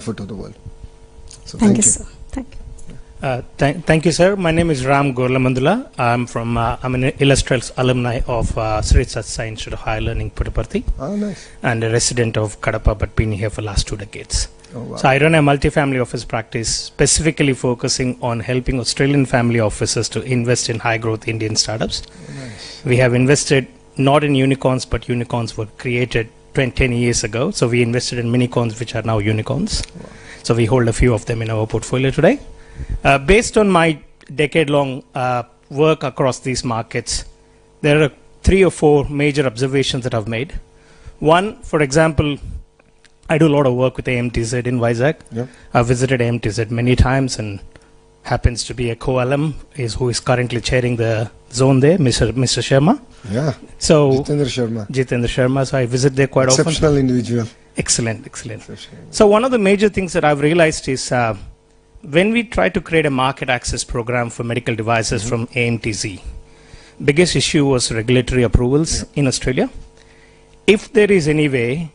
to the world. So thank you, sir. Thank you. Thank you, sir. My name is Ram Gorlamandula. I'm an illustrious alumni of Sri Satsai Institute of Higher Learning, Puttaparthi. Oh, nice. And a resident of Kadapa, but been here for the last 2 decades. Oh, wow. So I run a multifamily office practice, specifically focusing on helping Australian family offices to invest in high-growth Indian startups. Oh, nice. We have invested not in unicorns, but unicorns were created 10 years ago. So we invested in minicorns, which are now unicorns. Wow. So we hold a few of them in our portfolio today. Based on my decade-long work across these markets, there are 3 or 4 major observations that I've made. One, for example, I do a lot of work with AMTZ in Vizag. Yep. I've visited AMTZ many times and happens to be a co-alum who is currently chairing the zone there, Mr. Sharma. Yeah. So Jitendra Sharma. So I visit there quite often. Exceptional individual. Excellent. So one of the major things that I've realized is when we try to create a market access program for medical devices from AMTZ, biggest issue was regulatory approvals in Australia. If there is any way,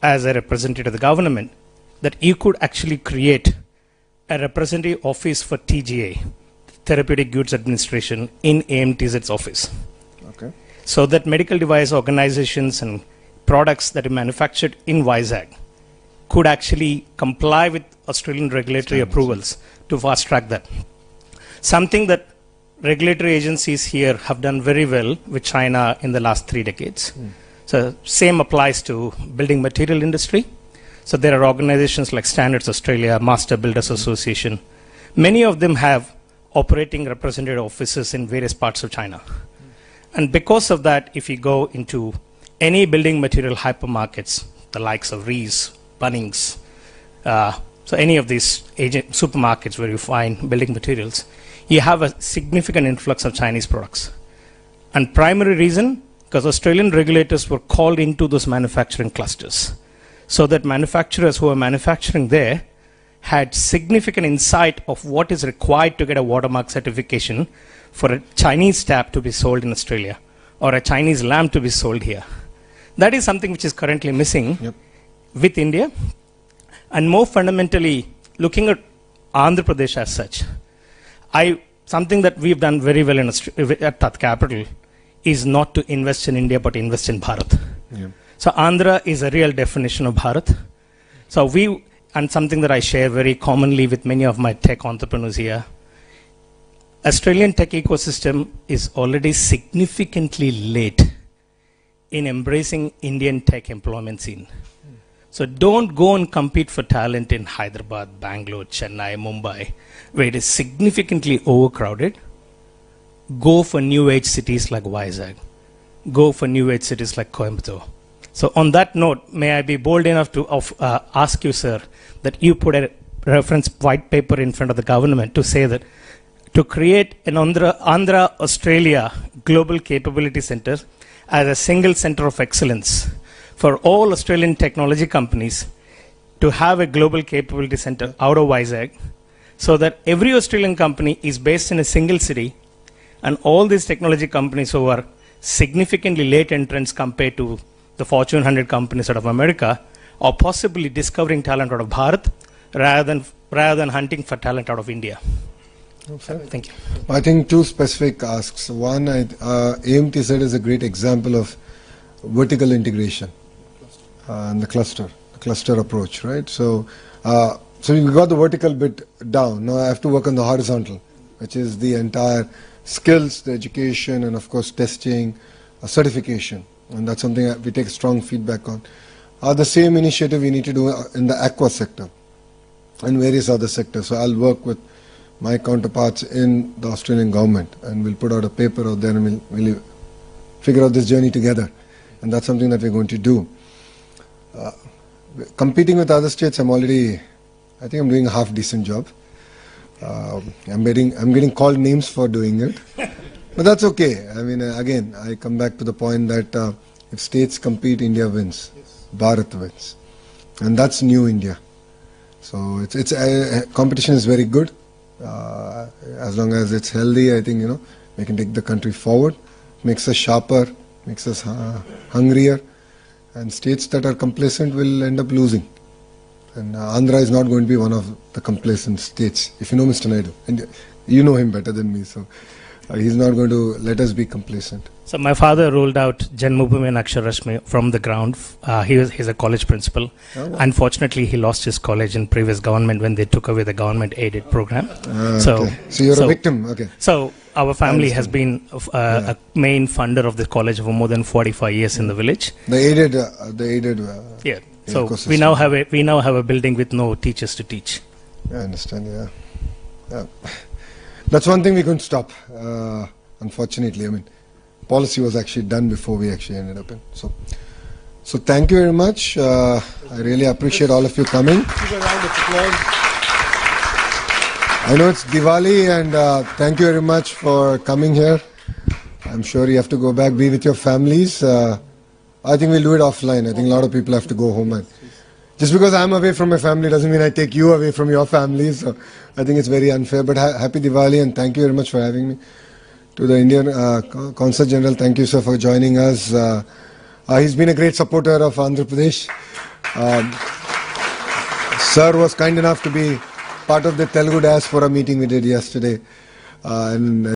as a representative of the government, that you could actually create a representative office for TGA, Therapeutic Goods Administration, in AMTZ's office. Okay. So that medical device organizations and products that are manufactured in Vizag could actually comply with Australian regulatory approvals to fast track that. Something that regulatory agencies here have done very well with China in the last 3 decades. So same applies to building material industry. So there are organizations like Standards Australia, Master Builders Association. Many of them have operating representative offices in various parts of China. And because of that, if you go into any building material hypermarkets, the likes of Rees, Bunnings, so any of these supermarkets where you find building materials, you have a significant influx of Chinese products. And primary reason, because Australian regulators were called into those manufacturing clusters, so that manufacturers who are manufacturing there had significant insight of what is required to get a watermark certification for a Chinese tap to be sold in Australia or a Chinese lamp to be sold here. That is something which is currently missing with India. And more fundamentally, looking at Andhra Pradesh as such, something that we've done very well at Tat Capital is not to invest in India, but invest in Bharat. Yeah. So Andhra is a real definition of Bharat. So and something that I share very commonly with many of my tech entrepreneurs here, Australian tech ecosystem is already significantly late in embracing Indian tech employment scene. So don't go and compete for talent in Hyderabad, Bangalore, Chennai, Mumbai, where it is significantly overcrowded. Go for new age cities like Vizag. Go for new age cities like Coimbatore. So on that note, may I be bold enough to ask you, sir, that you put a reference white paper in front of the government to say that to create an Andhra Australia Global Capability Center as a single center of excellence for all Australian technology companies to have a global capability center out of Vizag, so that every Australian company is based in a single city, and all these technology companies who are significantly late entrants compared to the Fortune 100 companies out of America are possibly discovering talent out of Bharat rather than hunting for talent out of India. Okay. Thank you. I think 2 specific asks. One, AMTZ is a great example of vertical integration and the cluster approach, right? So we got the vertical bit down. Now I have to work on the horizontal, which is the entire skills, the education, and of course testing, certification. And that's something that we take strong feedback on. The same initiative we need to do in the aqua sector and various other sectors. So I'll work with my counterparts in the Australian government, and we'll put out a paper out there, and we'll figure out this journey together. And that's something that we're going to do. Competing with other states, I think I'm doing a half decent job. I'm getting called names for doing it, but that's okay. I mean, again, I come back to the point that if states compete, India wins, Bharat wins, and that's new India. So it's competition is very good. As long as it's healthy, I think we can take the country forward. Makes us sharper, makes us hungrier, and states that are complacent will end up losing. And Andhra is not going to be one of the complacent states, if you know Mr. Naidu. And you know him better than me, so he's not going to let us be complacent. So my father rolled out Janmabhoomi and Aksharashmi from the ground. He's a college principal. Oh, wow. Unfortunately, he lost his college in previous government when they took away the government-aided program. So you're a victim, okay. So our family has been a main funder of the college for more than 45 years in the village. The aided, Yeah. So ecosystem. we now have a building with no teachers to teach. I understand, yeah. That's one thing we couldn't stop, unfortunately. I mean, policy was actually done before we actually ended up in. So thank you very much. I really appreciate all of you coming. Give a round of applause. I know it's Diwali, and thank you very much for coming here. I'm sure you have to go back, be with your families. I think we'll do it offline. I think a lot of people have to go home. And just because I'm away from my family doesn't mean I take you away from your family. So I think it's very unfair. But happy Diwali, and thank you very much for having me. To the Indian Consul General, thank you, sir, for joining us. He's been a great supporter of Andhra Pradesh. Sir was kind enough to be part of the Telugu diaspora meeting we did yesterday. And